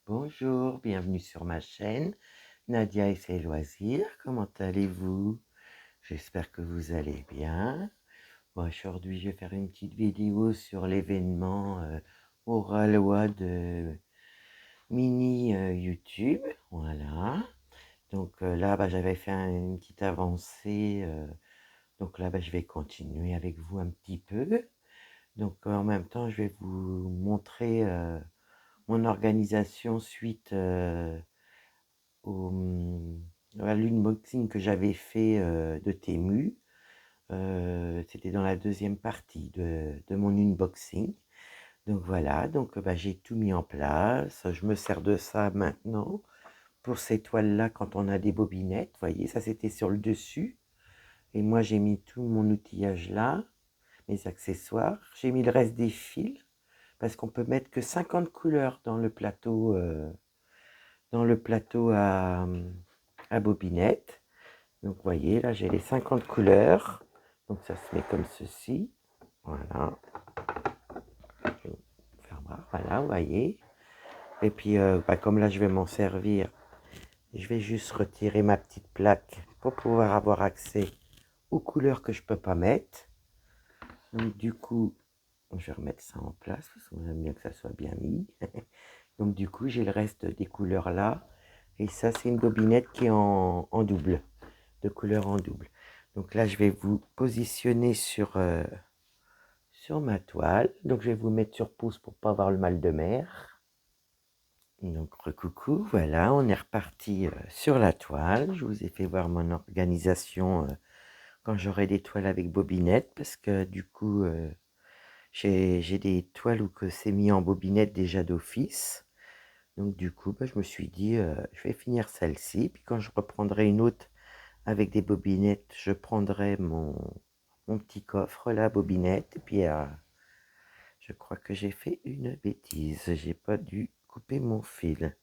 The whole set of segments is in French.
Bonjour, bienvenue sur ma chaîne, Nadia et ses loisirs. Comment allez-vous? J'espère que vous allez bien. Bon, aujourd'hui, je vais faire une petite vidéo sur l'événement Oralois de Mini YouTube. Voilà. Donc là, j'avais fait une petite avancée. Donc là, je vais continuer avec vous un petit peu. Donc en même temps, je vais vous montrer mon organisation suite à l'unboxing que j'avais fait de Temu. C'était dans la deuxième partie de mon unboxing. Donc voilà, donc j'ai tout mis en place. Je me sers de ça maintenant pour ces toiles-là quand on a des bobinettes. Vous voyez, ça c'était sur le dessus. Et moi j'ai mis tout mon outillage là, mes accessoires. J'ai mis le reste des fils parce qu'on peut mettre que 50 couleurs dans le plateau à bobinette. Donc vous voyez, là j'ai les 50 couleurs. Donc ça se met comme ceci. Voilà. Voilà, vous voyez. Et puis comme là je vais m'en servir, je vais juste retirer ma petite plaque pour pouvoir avoir accès aux couleurs que je peux pas mettre. Donc du coup, je vais remettre ça en place parce qu'on aime bien que ça soit bien mis. Donc du coup, j'ai le reste des couleurs là. Et ça, c'est une bobinette qui est en double, de couleur en double. Donc là, je vais vous positionner sur ma toile. Donc je vais vous mettre sur pause pour pas avoir le mal de mer. Donc recoucou, voilà, on est reparti sur la toile. Je vous ai fait voir mon organisation quand j'aurai des toiles avec bobinette, parce que du coup, j'ai des toiles où que c'est mis en bobinette déjà d'office. Donc du coup, je me suis dit, je vais finir celle-ci, puis quand je reprendrai une autre avec des bobinettes, je prendrai mon petit coffre, la bobinette, et puis je crois que j'ai fait une bêtise, j'ai pas dû couper mon fil.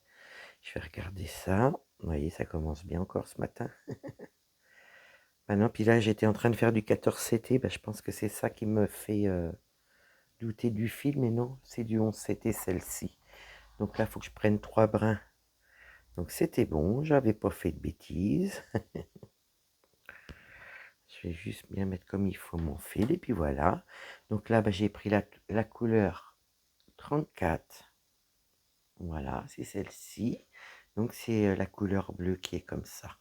Je vais regarder ça. Vous voyez, ça commence bien encore ce matin. Non, puis là, j'étais en train de faire du 14CT. Je pense que c'est ça qui me fait douter du fil. Mais non, c'est du 11CT celle-ci. Donc là, il faut que je prenne 3 brins. Donc c'était bon, j'avais pas fait de bêtises. Je vais juste bien mettre comme il faut mon fil. Et puis voilà. Donc là, j'ai pris la couleur 34. Voilà, c'est celle-ci. Donc c'est la couleur bleue qui est comme ça.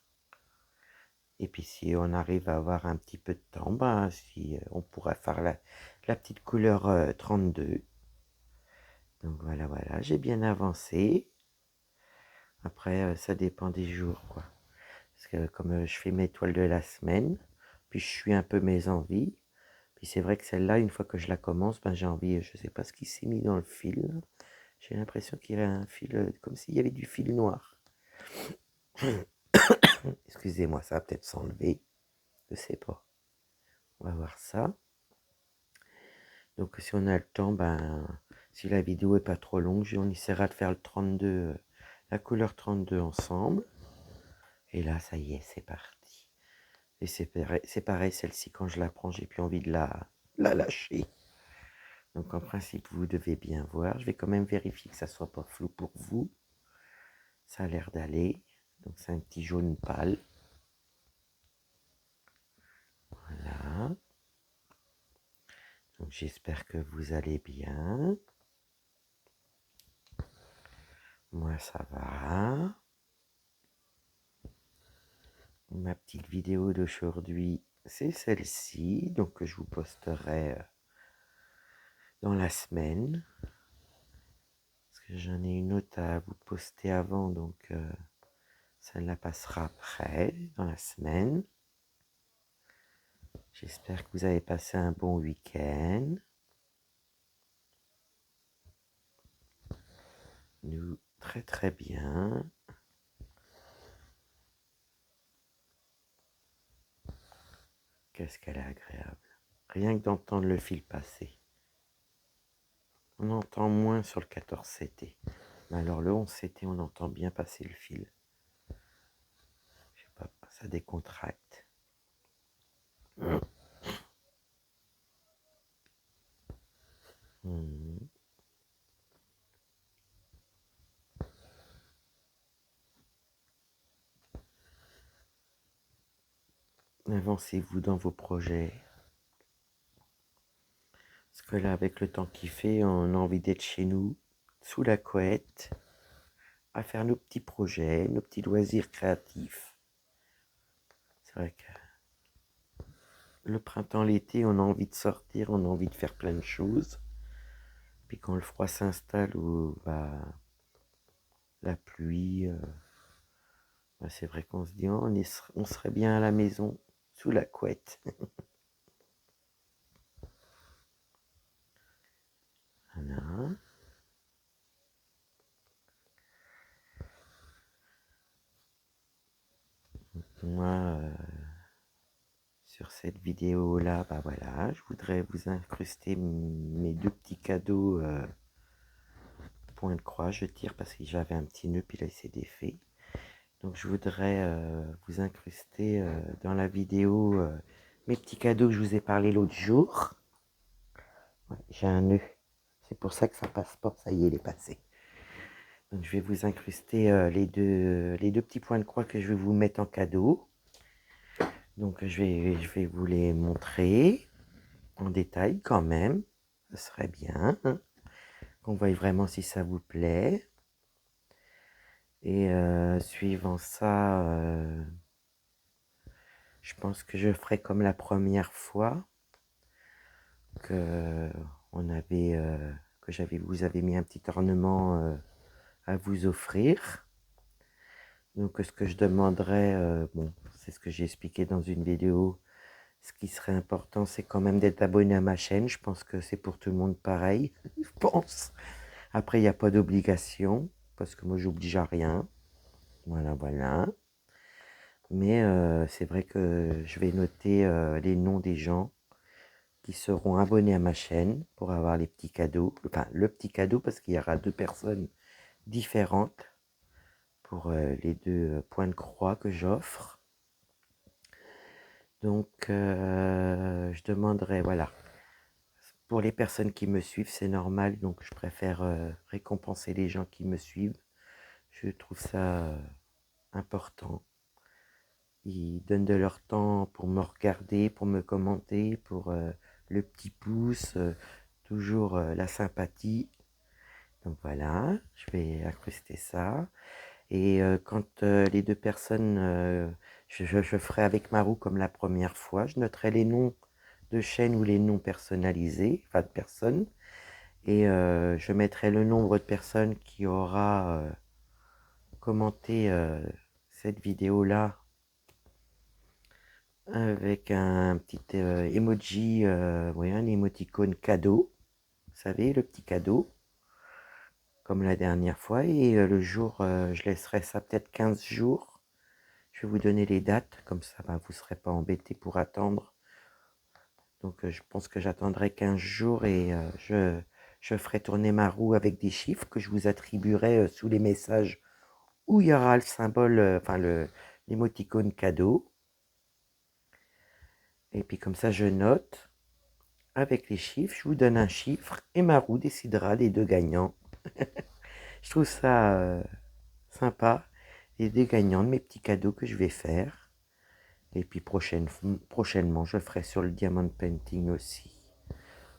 Et puis si on arrive à avoir un petit peu de temps, si on pourra faire la petite couleur 32. Donc voilà, j'ai bien avancé. Après, ça dépend des jours, quoi. Parce que comme je fais mes toiles de la semaine, puis je suis un peu mes envies. Puis c'est vrai que celle-là, une fois que je la commence, j'ai envie, je sais pas ce qui s'est mis dans le fil. J'ai l'impression qu'il y a un fil, comme s'il y avait du fil noir. Excusez-moi, ça va peut-être s'enlever. Je sais pas. On va voir ça. Donc si on a le temps, si la vidéo est pas trop longue, on essaiera de faire le 32, la couleur 32 ensemble. Et là, ça y est, c'est parti. Et c'est pareil, celle-ci, quand je la prends, j'ai plus envie de la lâcher. Donc en principe, vous devez bien voir. Je vais quand même vérifier que ça soit pas flou pour vous. Ça a l'air d'aller. Donc c'est un petit jaune pâle. Voilà. Donc j'espère que vous allez bien. Moi, ça va. Ma petite vidéo d'aujourd'hui, c'est celle-ci. Donc que je vous posterai dans la semaine. Parce que j'en ai une autre à vous poster avant. Donc celle-là passera après, dans la semaine. J'espère que vous avez passé un bon week-end. Nous, très très bien. Qu'est-ce qu'elle est agréable. Rien que d'entendre le fil passer. On entend moins sur le 14CT. Mais alors le 11CT, on entend bien passer le fil. Je sais pas, ça décontracte. Avancez-vous dans vos projets. Parce que là, avec le temps qu'il fait, on a envie d'être chez nous, sous la couette, à faire nos petits projets, nos petits loisirs créatifs. C'est vrai que le printemps, l'été, on a envie de sortir, on a envie de faire plein de choses. Puis quand le froid s'installe ou la pluie, c'est vrai qu'on se dit on serait bien à la maison, sous la couette. Voilà. Moi, sur cette vidéo-là, voilà, je voudrais vous incruster mes deux petits cadeaux point de croix. Je tire parce que j'avais un petit nœud, puis là il s'est défait. Donc je voudrais vous incruster dans la vidéo mes petits cadeaux que je vous ai parlé l'autre jour. Ouais, j'ai un nœud. C'est pour ça que ça passe pas. Ça y est, il est passé. Donc je vais vous incruster les deux petits points de croix que je vais vous mettre en cadeau. Donc je vais vous les montrer en détail quand même. Ce serait bien, hein, qu'on voie vraiment si ça vous plaît. Et suivant ça, je pense que je ferai comme la première fois que vous avez mis un petit ornement à vous offrir. Donc ce que je demanderais, bon, c'est ce que j'ai expliqué dans une vidéo. Ce qui serait important, c'est quand même d'être abonné à ma chaîne. Je pense que c'est pour tout le monde pareil, je pense. Après, il n'y a pas d'obligation, parce que moi, j'oblige à rien. Voilà, voilà. Mais c'est vrai que je vais noter les noms des gens qui seront abonnés à ma chaîne pour avoir les petits cadeaux. Enfin, le petit cadeau, parce qu'il y aura deux personnes différentes pour les deux points de croix que j'offre. Donc, je demanderai, voilà. Pour les personnes qui me suivent, c'est normal, donc je préfère récompenser les gens qui me suivent. Je trouve ça important. Ils donnent de leur temps pour me regarder, pour me commenter, pour le petit pouce, toujours la sympathie. Donc voilà, je vais incruster ça. Et quand les deux personnes, je ferai avec ma roue comme la première fois, je noterai les noms de chaînes ou les noms personnalisés, enfin de personnes. Et je mettrai le nombre de personnes qui aura commenté cette vidéo-là avec un petit emoji, oui, un émoticône cadeau. Vous savez, le petit cadeau, comme la dernière fois. Et le jour, je laisserai ça peut-être 15 jours. Je vais vous donner les dates, comme ça vous ne serez pas embêtés pour attendre. Donc je pense que j'attendrai 15 jours et je ferai tourner ma roue avec des chiffres que je vous attribuerai sous les messages où il y aura le symbole, enfin l'émoticône cadeau. Et puis comme ça, je note avec les chiffres, je vous donne un chiffre et ma roue décidera des deux gagnants. Je trouve ça sympa, les deux gagnants de mes petits cadeaux que je vais faire. Et puis prochainement, je ferai sur le diamond painting aussi.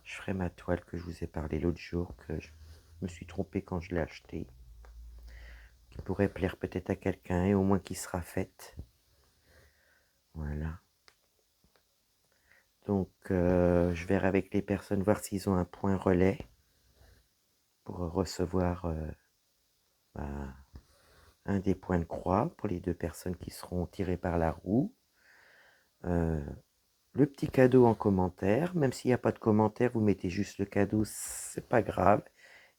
Je ferai ma toile que je vous ai parlé l'autre jour, que je me suis trompé quand je l'ai acheté, qui pourrait plaire peut-être à quelqu'un et au moins qui sera faite. Voilà. Donc, je verrai avec les personnes, voir s'ils ont un point relais pour recevoir un des points de croix pour les deux personnes qui seront tirées par la roue. Le petit cadeau en commentaire, même s'il n'y a pas de commentaire, vous mettez juste le cadeau, c'est pas grave.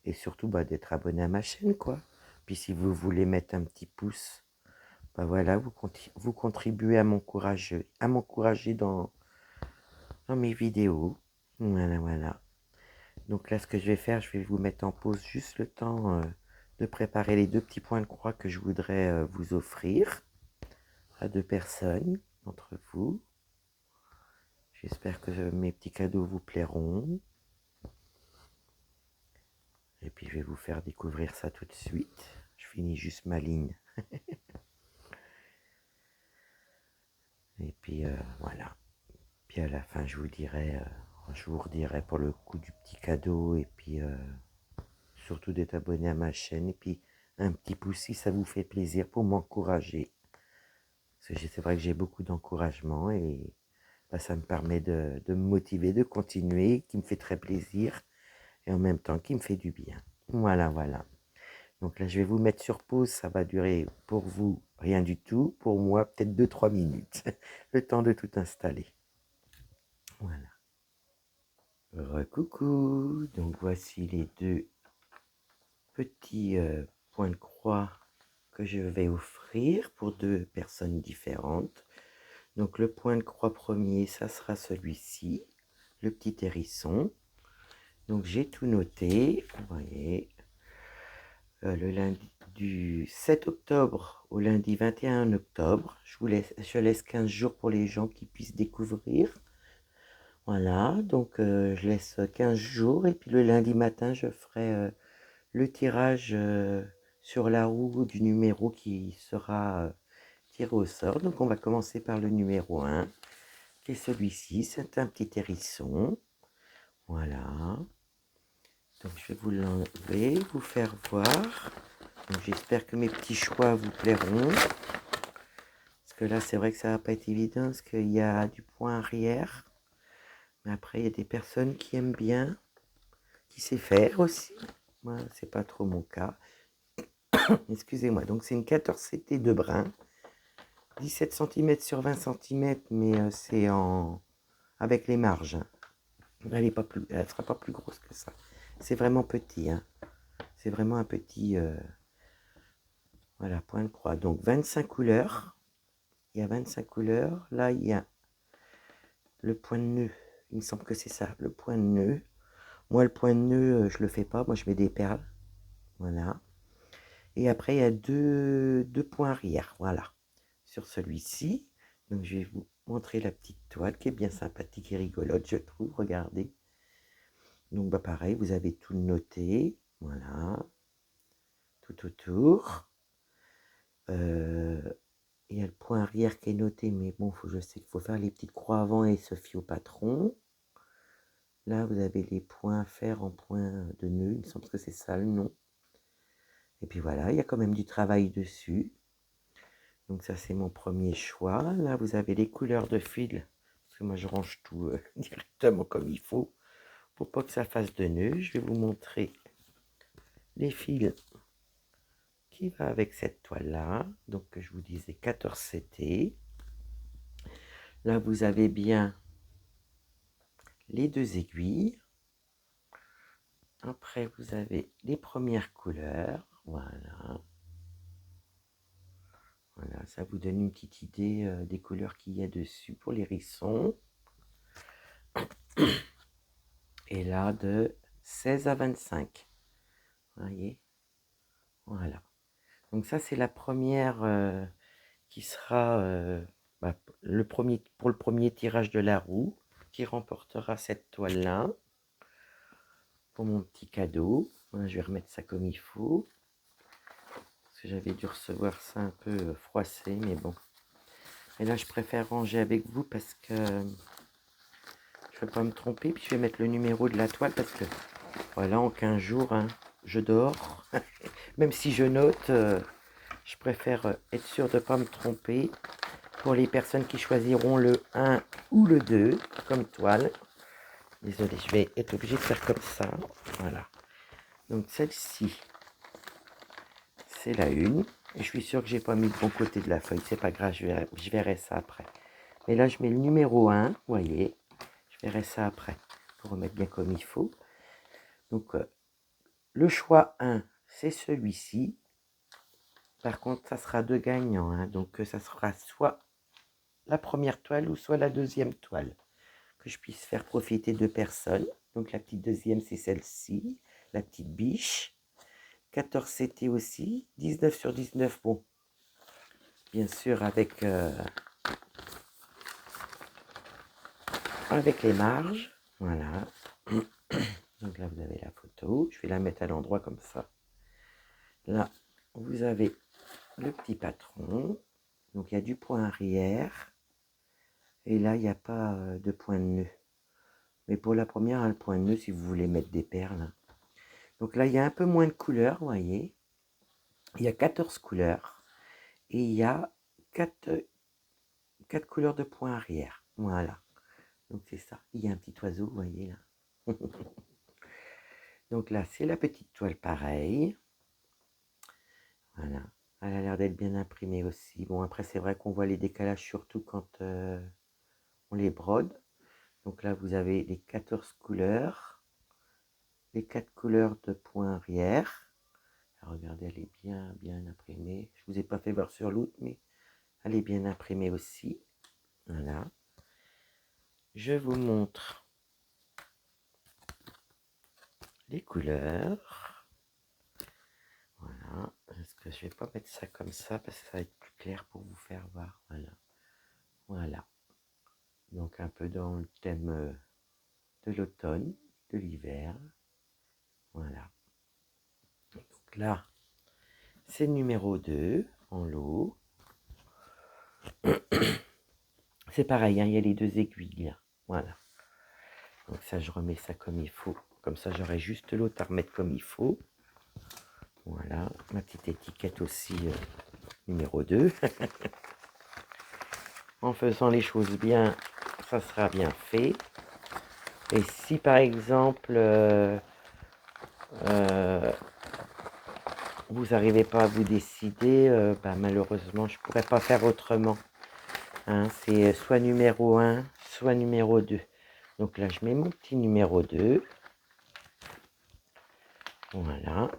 Et surtout d'être abonné à ma chaîne, quoi. Puis si vous voulez mettre un petit pouce, voilà, vous contribuez à m'encourager dans mes vidéos. Voilà, voilà. Donc là, ce que je vais faire, je vais vous mettre en pause juste le temps de préparer les deux petits points de croix que je voudrais vous offrir à deux personnes d'entre vous. J'espère que mes petits cadeaux vous plairont. Et puis, je vais vous faire découvrir ça tout de suite. Je finis juste ma ligne. Et puis voilà. Puis à la fin, je vous redirai pour le coup du petit cadeau. Et puis surtout d'être abonné à ma chaîne. Et puis un petit pouce si ça vous fait plaisir pour m'encourager. Parce que c'est vrai que j'ai beaucoup d'encouragement et bah, ça me permet de me motiver, de continuer, qui me fait très plaisir et en même temps qui me fait du bien. Voilà, voilà. Donc là, je vais vous mettre sur pause. Ça va durer pour vous rien du tout. Pour moi, peut-être 2-3 minutes. Le temps de tout installer. Voilà. Recoucou. Donc voici les deux petits points de croix que je vais offrir pour deux personnes différentes. Donc le point de croix premier, ça sera celui-ci, le petit hérisson. Donc j'ai tout noté, vous voyez, le lundi du 7 octobre au lundi 21 octobre. Je laisse 15 jours pour les gens qui puissent découvrir. Voilà, donc je laisse 15 jours et puis le lundi matin, je ferai le tirage sur la roue du numéro qui sera tiré au sort. Donc on va commencer par le numéro 1, qui est celui-ci. C'est un petit hérisson. Voilà. Donc je vais vous l'enlever, vous faire voir. J'espère que mes petits choix vous plairont. Parce que là, c'est vrai que ça va pas être évident, parce qu'il y a du point arrière. Mais après, il y a des personnes qui aiment bien, qui savent faire aussi. Moi, c'est pas trop mon cas. Excusez-moi. Donc c'est une 14 CT de brin. 17 cm sur 20 cm, mais c'est avec les marges. Elle ne sera pas plus grosse que ça. C'est vraiment petit. Hein. C'est vraiment un petit voilà, point de croix. Donc 25 couleurs. Il y a 25 couleurs. Là, il y a le point de nœud. Il me semble que c'est ça, le point de nœud. Moi, le point de nœud, je le fais pas. Moi, je mets des perles. Voilà. Et après, il y a deux points arrière. Voilà. Sur celui-ci. Donc, je vais vous montrer la petite toile qui est bien sympathique et rigolote, je trouve. Regardez. Donc, bah, pareil, vous avez tout noté. Voilà. Tout autour. Il y a le point arrière qui est noté, mais bon, je sais qu'il faut faire les petites croix avant et se fier au patron. Là, vous avez les points à faire en point de nœud. Il me semble que c'est ça le nom. Et puis voilà, il y a quand même du travail dessus. Donc ça, c'est mon premier choix. Là, vous avez les couleurs de fil. Parce que moi, je range tout directement comme il faut. Pour pas que ça fasse de nœud. Je vais vous montrer les fils qui va avec cette toile-là. Donc, je vous disais 14 CT. Là, vous avez bien les deux aiguilles. Après, vous avez les premières couleurs. Voilà. Voilà, ça vous donne une petite idée des couleurs qu'il y a dessus pour les hérissons. Et là, de 16 à 25. Vous voyez? Voilà. Donc ça, c'est la première qui sera pour le premier tirage de la roue, qui remportera cette toile-là pour mon petit cadeau. Voilà, je vais remettre ça comme il faut. Parce que j'avais dû recevoir ça un peu froissé, mais bon. Et là, je préfère ranger avec vous parce que je ne vais pas me tromper. Puis je vais mettre le numéro de la toile parce que, voilà, en 15 jours, hein, je dors. Même si je note, je préfère être sûr de ne pas me tromper. Pour les personnes qui choisiront le 1 ou le 2 comme toile. Désolé, je vais être obligé de faire comme ça. Voilà. Donc celle-ci, c'est la 1. Et je suis sûr que j'ai pas mis le bon côté de la feuille. C'est pas grave, je verrai ça après. Mais là, je mets le numéro 1, vous voyez. Je verrai ça après, pour remettre bien comme il faut. Donc, le choix 1, c'est celui-ci. Par contre, ça sera deux gagnants. Hein. Donc, ça sera soit la première toile ou soit la deuxième toile. Que je puisse faire profiter deux personnes. Donc, la petite deuxième, c'est celle-ci. La petite biche. 14 CT aussi. 19 sur 19, bon. Bien sûr, avec les marges. Voilà. Donc là, vous avez la photo. Je vais la mettre à l'endroit comme ça. Là, vous avez le petit patron. Donc, il y a du point arrière. Et là, il n'y a pas de point de nœud. Mais pour la première, un point de nœud si vous voulez mettre des perles. Donc là, il y a un peu moins de couleurs, vous voyez. Il y a 14 couleurs. Et il y a 4 couleurs de points arrière. Voilà. Donc c'est ça. Il y a un petit oiseau, vous voyez là. Donc là, c'est la petite toile pareille. Voilà. Elle a l'air d'être bien imprimée aussi. Bon, après, c'est vrai qu'on voit les décalages surtout quand on les brode. Donc là, vous avez les 14 couleurs. Les 4 couleurs de points arrière. Regardez, elle est bien imprimée. Je ne vous ai pas fait voir sur l'autre, mais elle est bien imprimée aussi. Voilà. Je vous montre les couleurs. Voilà. Est-ce que je vais pas mettre ça comme ça parce que ça va être plus clair pour vous faire voir. Voilà. Voilà. Donc un peu dans le thème de l'automne, de l'hiver. Voilà. Donc là, c'est numéro 2 en lot. C'est pareil, hein, il y a les 2 aiguilles. Voilà. Donc ça, je remets ça comme il faut. Comme ça, j'aurai juste l'autre à remettre comme il faut. Voilà, ma petite étiquette aussi, numéro 2. En faisant les choses bien, ça sera bien fait. Et si par exemple, vous n'arrivez pas à vous décider, malheureusement, je ne pourrais pas faire autrement. Hein, c'est soit numéro 1, soit numéro 2. Donc là, je mets mon petit numéro 2. Voilà.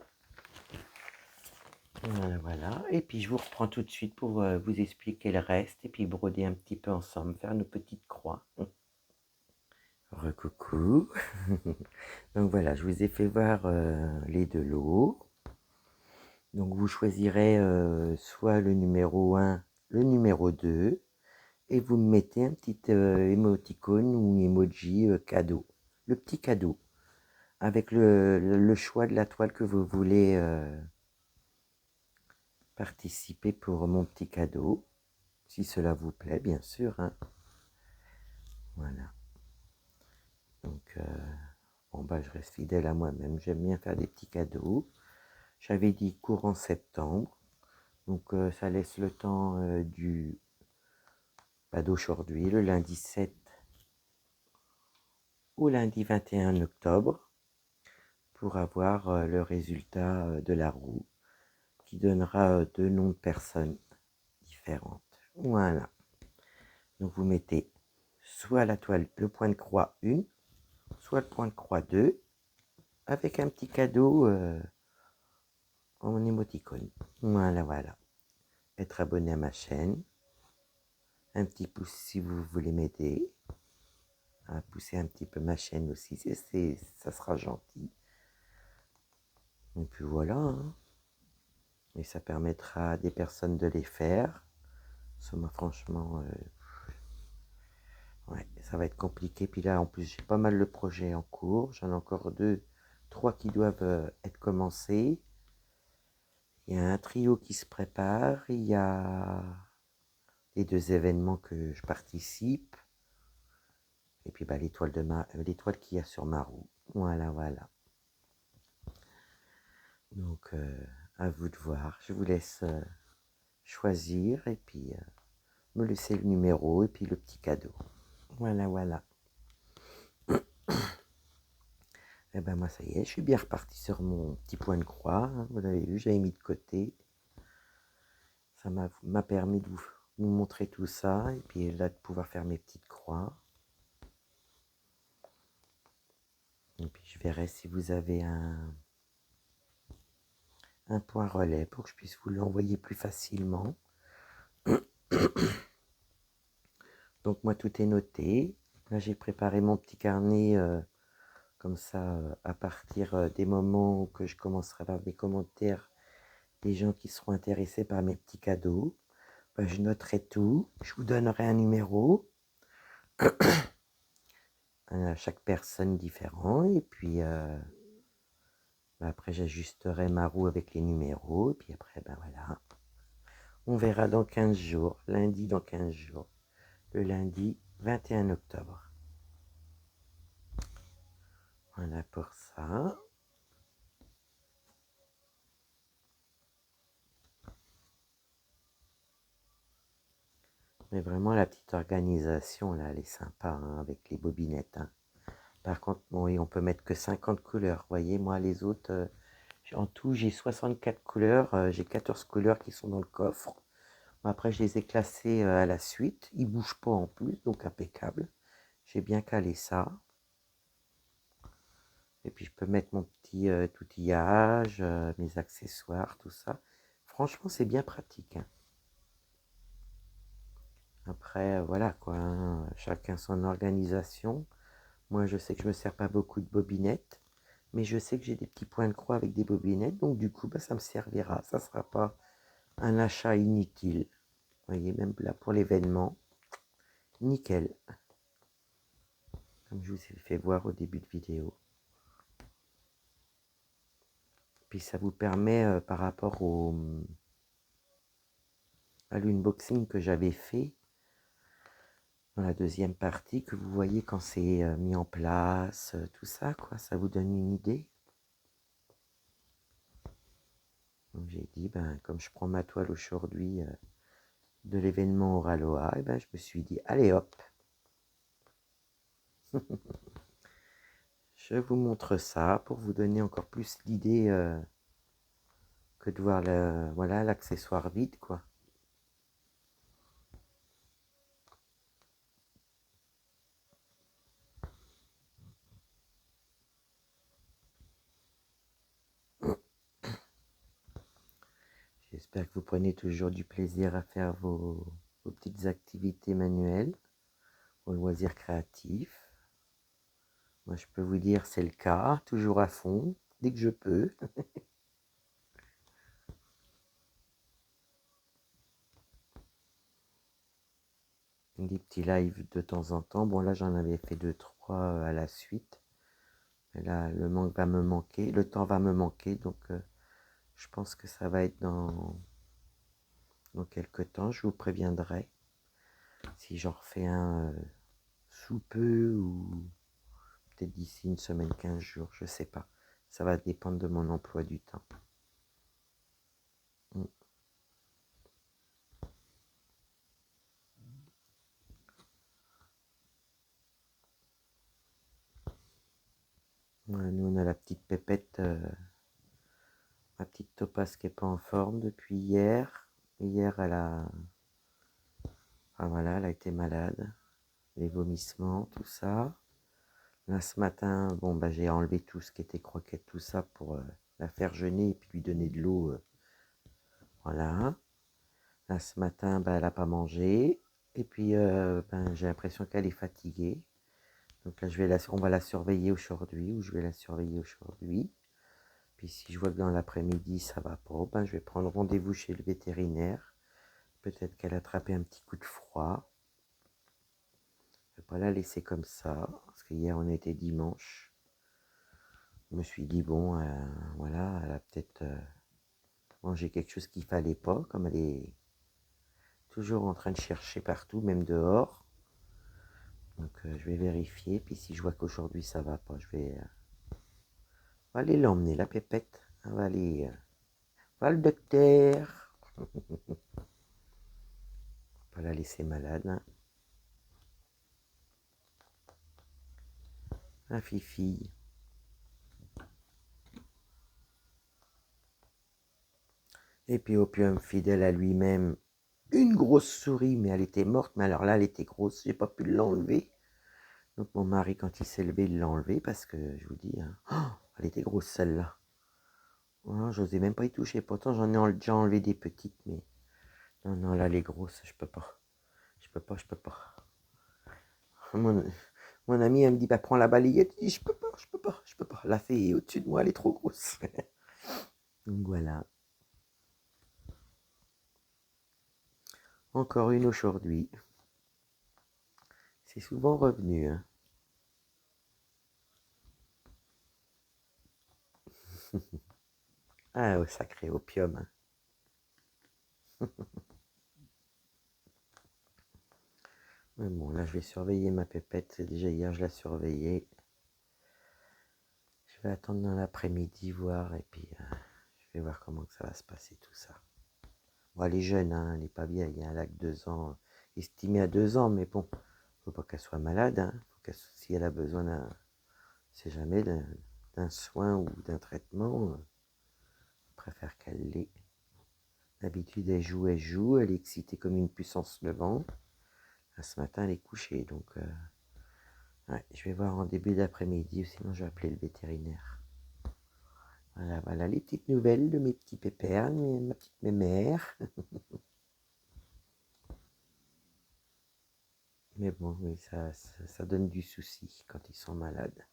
Voilà. Et puis, je vous reprends tout de suite pour vous expliquer le reste. Et puis, broder un petit peu ensemble, faire nos petites croix. Recoucou. Donc voilà, je vous ai fait voir les 2 lots. Donc vous choisirez soit le numéro 1, le numéro 2. Et vous mettez un petit émoticône ou emoji cadeau. Le petit cadeau. Avec le choix de la toile que vous voulez participer pour mon petit cadeau. Si cela vous plaît, bien sûr. Hein. Voilà. Donc, bon, je reste fidèle à moi-même. J'aime bien faire des petits cadeaux. J'avais dit courant septembre. Donc, ça laisse le temps d'aujourd'hui, le lundi 7 au lundi 21 octobre, pour avoir le résultat de la roue, qui donnera 2 noms de personnes différentes. Voilà. Donc, vous mettez soit la toile, le point de croix 1, soit le point de croix 2, avec un petit cadeau en émoticône. Voilà, voilà. Être abonné à ma chaîne. Un petit pouce si vous voulez m'aider. À pousser un petit peu ma chaîne aussi, ça sera gentil. Et puis voilà. Hein. Et ça permettra à des personnes de les faire. Ça m'a franchement... ouais, ça va être compliqué. Puis là, en plus, j'ai pas mal de projets en cours. J'en ai encore 2, 3 qui doivent être commencés. Il y a un trio qui se prépare. Il y a les 2 événements que je participe. Et puis l'étoile qu'il y a sur ma roue. Voilà, voilà. Donc, à vous de voir. Je vous laisse choisir et puis me laisser le numéro et puis le petit cadeau. Voilà, voilà. Et ben moi, ça y est, je suis bien reparti sur mon petit point de croix. Hein, vous l'avez vu, j'avais mis de côté. Ça m'a permis de vous montrer tout ça et puis là, de pouvoir faire mes petites croix. Et puis, je verrai si vous avez un point relais pour que je puisse vous l'envoyer plus facilement. Donc moi tout est noté. Là j'ai préparé mon petit carnet comme ça à partir des moments où que je commencerai par mes commentaires des gens qui seront intéressés par mes petits cadeaux. Je noterai tout. Je vous donnerai un numéro à chaque personne différent et puis après j'ajusterai ma roue avec les numéros et puis après voilà. On verra dans 15 jours, lundi dans 15 jours. Le lundi 21 octobre. Voilà pour ça. Mais vraiment, la petite organisation, là, elle est sympa, hein, avec les bobinettes, hein. Par contre, bon, oui, on peut mettre que 50 couleurs. Vous voyez, moi, les autres, en tout, j'ai 64 couleurs. J'ai 14 couleurs qui sont dans le coffre. Bon, après, je les ai classées à la suite. Ils ne bougent pas en plus, donc impeccable. J'ai bien calé ça. Et puis, je peux mettre mon petit outillage, mes accessoires, tout ça. Franchement, c'est bien pratique, hein. Après, voilà quoi, hein, chacun son organisation. Moi, je sais que je me sers pas beaucoup de bobinettes, mais je sais que j'ai des petits points de croix avec des bobinettes, donc du coup, bah, ça me servira. Ça sera pas un achat inutile. Vous voyez, même là pour l'événement, nickel. Comme je vous ai fait voir au début de vidéo. Puis ça vous permet, par rapport à l'unboxing que j'avais fait dans la deuxième partie, que vous voyez quand c'est mis en place, tout ça, quoi, ça vous donne une idée. Donc j'ai dit, ben, comme je prends ma toile aujourd'hui de l'événement Oraloa, et ben, je me suis dit, allez hop, je vous montre ça pour vous donner encore plus l'idée que de voir voilà, l'accessoire vide, quoi. J'espère que vous prenez toujours du plaisir à faire vos petites activités manuelles, vos loisirs créatifs. Moi, je peux vous dire, c'est le cas, toujours à fond, dès que je peux. Des petits lives de temps en temps. Bon, là, j'en avais fait 2, 3 à la suite. Mais là, le manque va me manquer, le temps va me manquer, donc je pense que ça va être dans quelques temps. Je vous préviendrai si j'en refais un sous peu ou peut-être d'ici une semaine, 15 jours, je sais pas. Ça va dépendre de mon emploi du temps. Mm. Ouais, nous, on a la petite pépette, ma petite Topaz qui n'est pas en forme depuis hier. Hier, enfin, voilà, elle a été malade. Les vomissements, tout ça. Là, ce matin, bon, bah, j'ai enlevé tout ce qui était croquette, tout ça pour la faire jeûner et puis lui donner de l'eau. Voilà. Là, ce matin, bah, elle n'a pas mangé. Et puis, ben, j'ai l'impression qu'elle est fatiguée. Donc là, on va la surveiller aujourd'hui, ou je vais la surveiller aujourd'hui. Puis si je vois que dans l'après-midi, ça va pas, ben, je vais prendre rendez-vous chez le vétérinaire. Peut-être qu'elle a attrapé un petit coup de froid. Je ne vais pas la laisser comme ça, parce qu'hier, on était dimanche. Je me suis dit, bon, voilà, elle a peut-être mangé quelque chose qu'il fallait pas, comme elle est toujours en train de chercher partout, même dehors. Donc je vais vérifier, puis si je vois qu'aujourd'hui ça va pas, on va aller l'emmener, la pépette. On va aller voir le docteur. On va pas la laisser malade, hein. La fifi. Et puis Opium, fidèle à lui-même, une grosse souris, mais elle était morte, mais alors là elle était grosse, j'ai pas pu l'enlever. Donc mon mari, quand il s'est levé, il l'a enlevée parce que je vous dis, hein, oh, elle était grosse celle-là. Oh, j'osais même pas y toucher. Pourtant, j'en ai déjà enlevé des petites, mais non, non, là, les grosses, je peux pas. Je peux pas, je peux pas. Mon, mon ami, elle me dit, bah, prends la balayette. Je dis, je peux pas, je peux pas, je peux pas. La fée est au-dessus de moi, elle est trop grosse. Donc voilà. Encore une aujourd'hui. C'est souvent revenu, hein. Ah, au sacré opium, hein. Mais bon, là, je vais surveiller ma pépette. Déjà hier, je la surveillais. Je vais attendre dans l'après-midi, voir, et puis je vais voir comment que ça va se passer tout ça. Bon, elle est jeune, hein, elle n'est pas vieille, hein, elle a que 2 ans, estimée à 2 ans, mais bon, faut pas qu'elle soit malade, hein, si elle a besoin d'un, c'est jamais d'un soin ou d'un traitement, je préfère qu'elle l'ait. D'habitude, elle joue, elle est excitée comme une puce en se levant. Là, ce matin, elle est couchée, donc ouais, je vais voir en début d'après-midi, ou sinon je vais appeler le vétérinaire. Voilà, voilà les petites nouvelles de mes petits pépères, ma petite mémère. Mais bon, oui, ça donne du souci quand ils sont malades.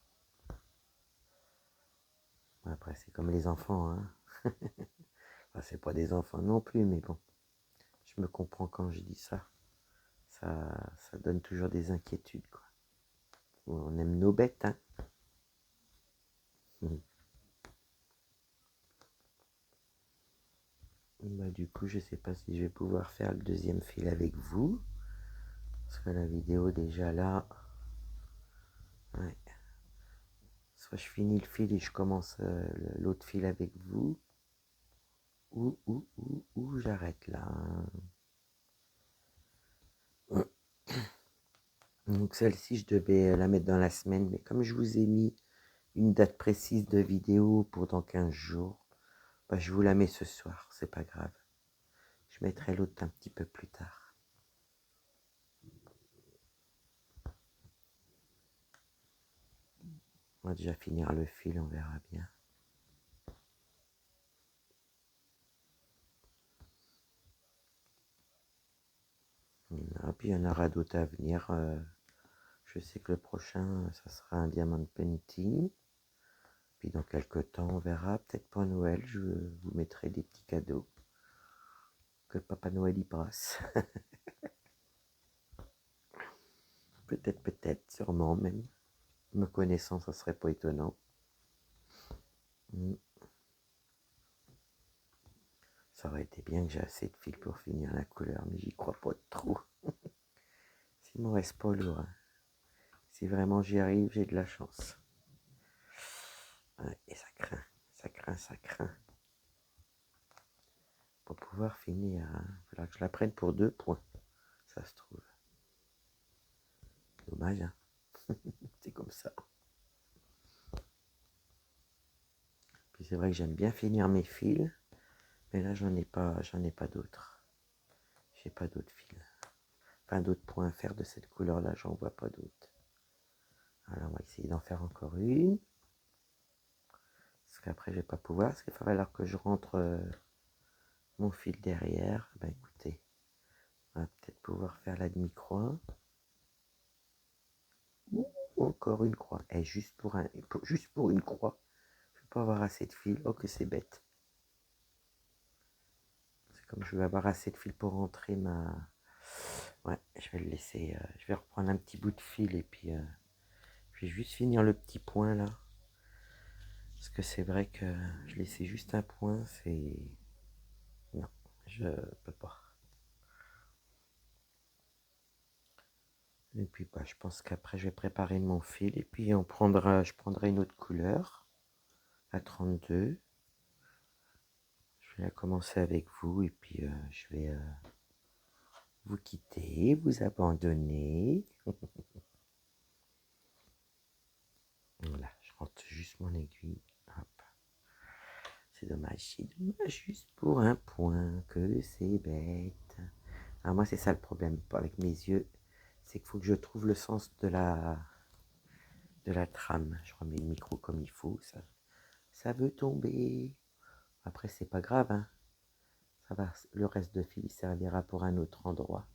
Après, c'est comme les enfants, hein. Enfin, c'est pas des enfants non plus, mais bon, je me comprends quand je dis ça. Ça donne toujours des inquiétudes, quoi. On aime nos bêtes, hein. Bah, du coup, je sais pas si je vais pouvoir faire le deuxième fil avec vous. Parce que la vidéo déjà là, ouais. Soit je finis le fil et je commence l'autre fil avec vous, ou j'arrête là. Donc celle-ci, je devais la mettre dans la semaine, mais comme je vous ai mis une date précise de vidéo pour dans 15 jours, bah, je vous la mets ce soir, c'est pas grave. Je mettrai l'autre un petit peu plus tard. On va déjà finir le fil, on verra bien. Et puis il y en aura d'autres à venir. Je sais que le prochain, ça sera un diamant painting. Puis dans quelques temps, on verra. Peut-être pour Noël, je vous mettrai des petits cadeaux que Papa Noël y brasse. Peut-être, sûrement même. Me connaissant, ça serait pas étonnant. Ça aurait été bien que j'ai assez de fil pour finir la couleur, mais j'y crois pas trop. S'il m'en reste pas lourd. Hein. Si vraiment j'y arrive, j'ai de la chance. Ouais, et ça craint, ça craint, ça craint. Pour pouvoir finir, hein. Il faudra que je la prenne pour 2 points. Ça se trouve. Dommage, hein. C'est comme ça. Puis c'est vrai que j'aime bien finir mes fils, mais là j'en ai pas d'autres. J'ai pas d'autres fils. Enfin d'autres points à faire de cette couleur-là, j'en vois pas d'autres. Alors on va essayer d'en faire encore une. Parce qu'après je vais pas pouvoir, parce qu'il va falloir que je rentre mon fil derrière. Ben écoutez, on va peut-être pouvoir faire la demi-croix. Ou encore une croix. Et juste pour une croix, je vais pas avoir assez de fil. Oh que c'est bête. C'est comme je vais avoir assez de fil pour rentrer ma... Ouais, je vais le laisser. Je vais reprendre un petit bout de fil et puis je vais juste finir le petit point là. Parce que c'est vrai que je laissais juste un point, c'est... Non, je peux pas. Et puis bah, je pense qu'après je vais préparer mon fil et puis je prendrai une autre couleur, la 32. Je vais la commencer avec vous et puis je vais vous quitter, vous abandonner. Voilà, je rentre juste mon aiguille. Hop. C'est dommage, juste pour un point, que c'est bête. Alors moi c'est ça le problème avec mes yeux, c'est qu'il faut que je trouve le sens de la trame. Je remets le micro comme il faut, ça veut tomber. Après c'est pas grave, hein. Ça va, le reste de fil il servira pour un autre endroit.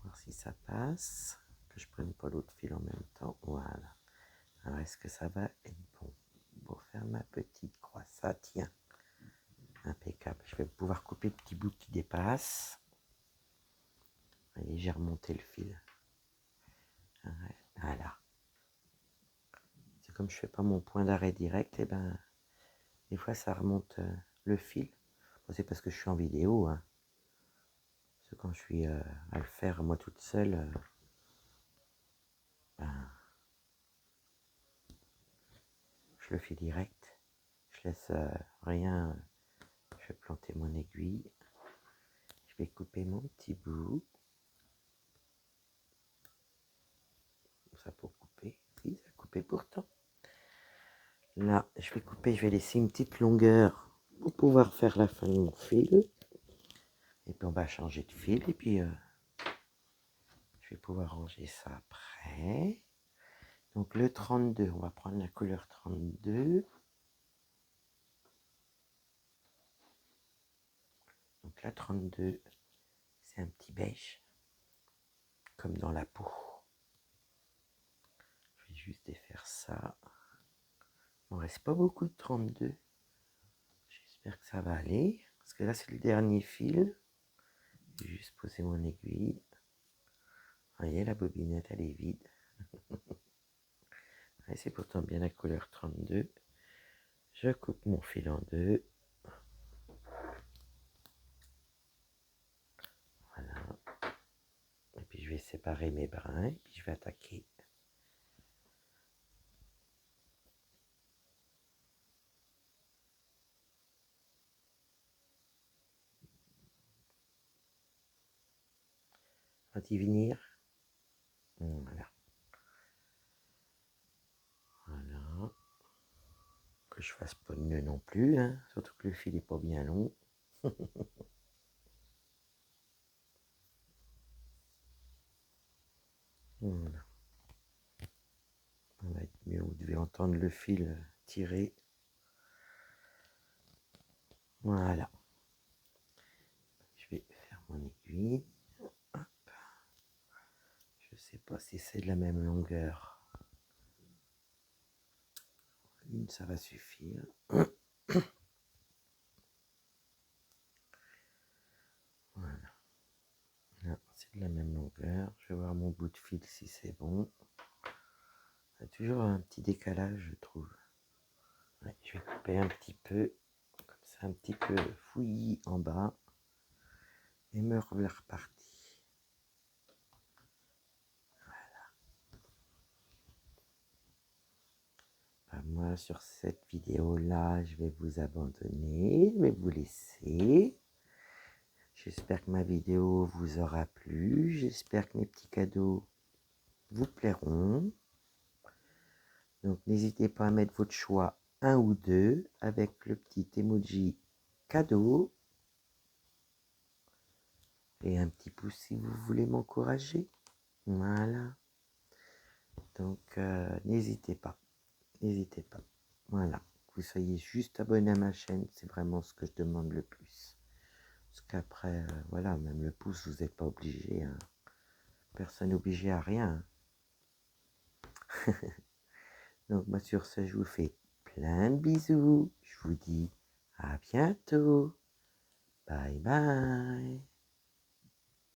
Voir si ça passe, que je prenne pas l'autre fil en même temps. Voilà. Alors est-ce que ça va être bon pour faire ma petite croix? Ça tient. Impeccable. Je vais pouvoir couper le petit bout qui dépasse. Allez, j'ai remonté le fil. Voilà. C'est comme je fais pas mon point d'arrêt direct, et ben des fois ça remonte le fil. Bon, c'est parce que je suis en vidéo, hein. quand je suis à le faire moi toute seule, ben, je le fais direct. Je laisse rien. Je vais planter mon aiguille. Je vais couper mon petit bout. Ça pour couper. Si, ça a coupé pourtant. Là, je vais couper, je vais laisser une petite longueur pour pouvoir faire la fin de mon fil. Et puis on va changer de fil et puis je vais pouvoir ranger ça après. Donc le 32, on va prendre la couleur 32. Donc la 32, c'est un petit beige, comme dans la peau. Je vais juste défaire ça. Il ne reste pas beaucoup de 32. J'espère que ça va aller. Parce que là, c'est le dernier fil. Je vais juste poser mon aiguille. Vous voyez, la bobinette, elle est vide. C'est pourtant bien la couleur 32. Je coupe mon fil en deux. Voilà. Et puis je vais séparer mes brins. Et puis je vais attaquer. Va-t-il venir? Voilà. Voilà. Que je fasse pas de nœud non plus. Hein. Surtout que le fil n'est pas bien long. Voilà. On va être mieux. Vous devez entendre le fil tirer. Voilà. Je vais faire mon aiguille. Hop. Je sais pas si c'est de la même longueur. Une, ça va suffire. Voilà. Là, c'est de la même longueur. Je vais voir mon bout de fil si c'est bon. Il y a toujours un petit décalage, je trouve. Ouais, je vais couper un petit peu, comme ça, un petit peu fouillis en bas. Et me voilà reparti. Voilà. Ben, moi, sur cette vidéo-là, je vais vous abandonner. Je vais vous laisser. J'espère que ma vidéo vous aura plu. J'espère que mes petits cadeaux vous plairont. Donc n'hésitez pas à mettre votre choix 1 ou 2 avec le petit emoji cadeau. Et un petit pouce si vous voulez m'encourager. Voilà. Donc n'hésitez pas. N'hésitez pas. Voilà. Que vous soyez juste abonné à ma chaîne, c'est vraiment ce que je demande le plus. Parce qu'après, voilà, même le pouce, vous n'êtes pas obligé. Hein. Personne n'est obligé à rien. Donc moi sur ce, je vous fais plein de bisous. Je vous dis à bientôt. Bye bye.